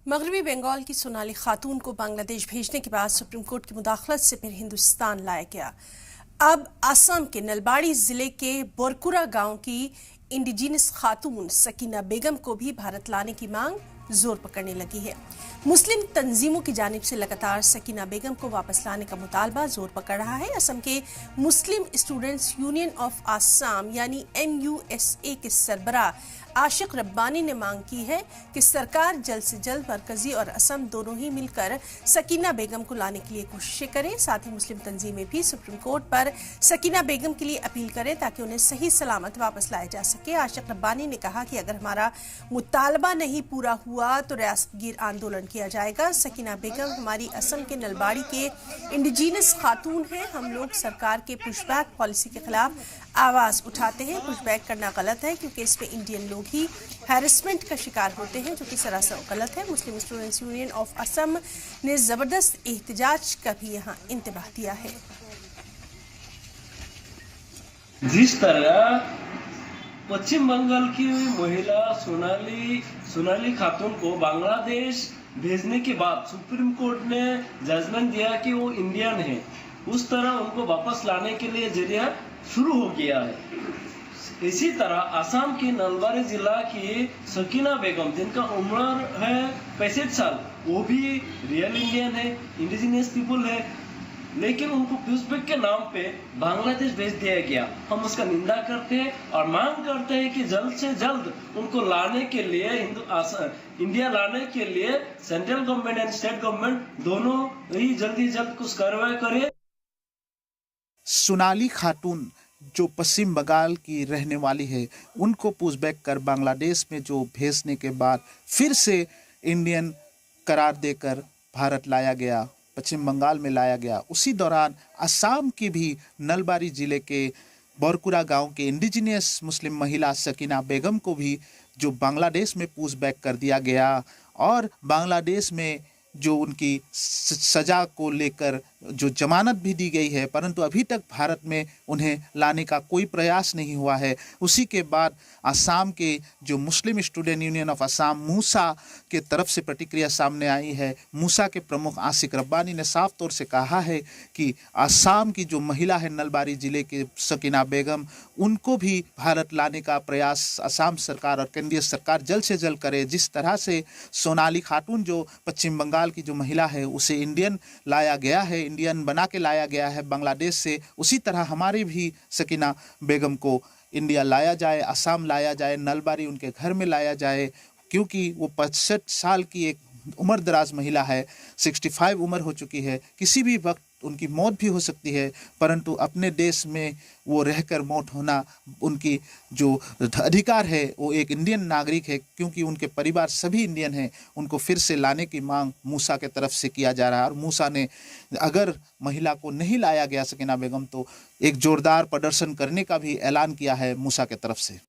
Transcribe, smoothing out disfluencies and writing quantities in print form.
मगरबी बंगाल की सोनाली खातून को बांग्लादेश भेजने के बाद सुप्रीम कोर्ट की मुदाखलत से फिर हिंदुस्तान लाया गया। अब असम के नलबाड़ी जिले के बोरकुरा गांव की इंडिजिनस खातून सकीना बेगम को भी भारत लाने की मांग जोर पकड़ने लगी है। मुस्लिम तंजीमों की जानिब से लगातार सकीना बेगम को वापस लाने का मुतालबा जोर पकड़ रहा है। असम के Muslim students union of Assam यानी MUSA के सरबराह आशिक रब्बानी ने मांग की है कि सरकार जल्द से जल्द मरकजी और असम दोनों ही मिलकर सकीना बेगम को लाने के लिए कोशिशें करें। साथ ही मुस्लिम तंजीमें भी सुप्रीम कोर्ट पर सकीना बेगम के लिए अपील करें ताकि उन्हें सही सलामत वापस लाया जा सके। आशिक रब्बानी ने कहा कि अगर हमारा मुतालबा नहीं पूरा हुआ तो रियासतगीर आंदोलन किया जाएगा। सकीना बेगम हमारी असम के नलबाड़ी के इंडिजिनस खातून हैं। हम लोग सरकार के पुशबैक पॉलिसी के खिलाफ आवाज उठाते हैं। पुशबैक करना गलत है क्योंकि इसमें इंडियन लोग ही हैरेसमेंट का शिकार होते हैं, जो कि सरासर गलत है। Muslim students union of Assam ने जबरदस्त एहतजाज का भी यहाँ इंतबाह दिया है। जिस तरह पश्चिम बंगाल की महिला सोनाली खातून को बांग्लादेश भेजने के बाद सुप्रीम कोर्ट ने जजमेंट दिया कि वो इंडियन है, उस तरह उनको वापस लाने के लिए जरिया शुरू हो गया है। इसी तरह असम की नलबाड़ी जिला की सकीना बेगम, जिनका उम्र है 65 साल, वो भी रियल इंडियन है, इंडिजिनियस पीपल है, लेकिन उनको पुशबैक के नाम पे बांग्लादेश भेज दिया गया। हम उसका निंदा करते हैं और मांग करते हैं कि जल्द से जल्द उनको लाने के लिए इंडिया लाने के लिए central government and state government दोनों ही जल्द कुछ कार्रवाई करे। सोनाली खातून जो पश्चिम बंगाल की रहने वाली है, उनको पुशबैक कर बांग्लादेश में जो भेजने के बाद फिर से इंडियन करार देकर भारत लाया गया, पश्चिम बंगाल में लाया गया। उसी दौरान असम की भी नलबाड़ी जिले के बोरकुरा गांव के इंडिजिनियस मुस्लिम महिला सकीना बेगम को भी जो बांग्लादेश में पुशबैक कर दिया गया और बांग्लादेश में जो उनकी सजा को लेकर जो जमानत भी दी गई है, परंतु अभी तक भारत में उन्हें लाने का कोई प्रयास नहीं हुआ है। उसी के बाद असम के जो मुस्लिम स्टूडेंट यूनियन ऑफ असम मूसा के तरफ से प्रतिक्रिया सामने आई है। मूसा के प्रमुख आशिक रब्बानी ने साफ तौर से कहा है कि असम की जो महिला है नलबाड़ी जिले के सकीना बेगम, उनको भी भारत लाने का प्रयास असम सरकार और केंद्रीय सरकार जल्द से जल्द करे। जिस तरह से सोनाली खातून जो पश्चिम बंगाल की जो महिला है उसे इंडियन लाया गया है, इंडियन बना के लाया गया है बांग्लादेश से, उसी तरह हमारी भी सकीना बेगम को इंडिया लाया जाए, असम लाया जाए, नलबाड़ी उनके घर में लाया जाए, क्योंकि वो 65 साल की एक उम्र दराज महिला है, 65 उम्र हो चुकी है, किसी भी वक्त उनकी मौत भी हो सकती है, परंतु अपने देश में वो रहकर मौत होना उनकी जो अधिकार है, वो एक इंडियन नागरिक है, क्योंकि उनके परिवार सभी इंडियन हैं। उनको फिर से लाने की मांग मूसा के तरफ से किया जा रहा है और मूसा ने अगर महिला को नहीं लाया गया सकीना बेगम तो एक जोरदार प्रदर्शन करने का भी ऐलान किया है मूसा के तरफ से।